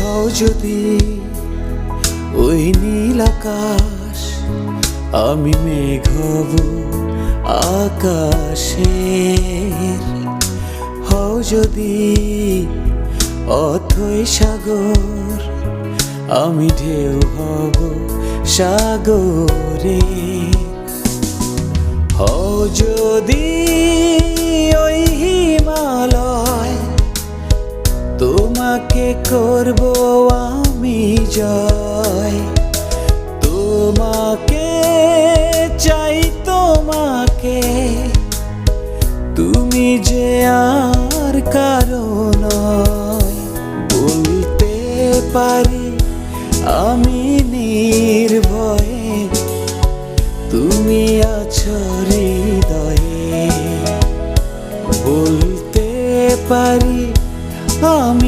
হও যদি ওই নীল আকাশ, আমি মেঘ হব আকাশের। হও যদি অথই সাগর, আমি ঢেউ হব সাগরে। হও যদি ওই হিমালয়, তোমাকে করব আমি জয়। তোমাকে চাই, তোমাকে, তুমি যে আর কারো নয়। বলতে পারি আমি নির্ভয়ে, তুমি আছো হৃদয়ে। বলতে পারি আমি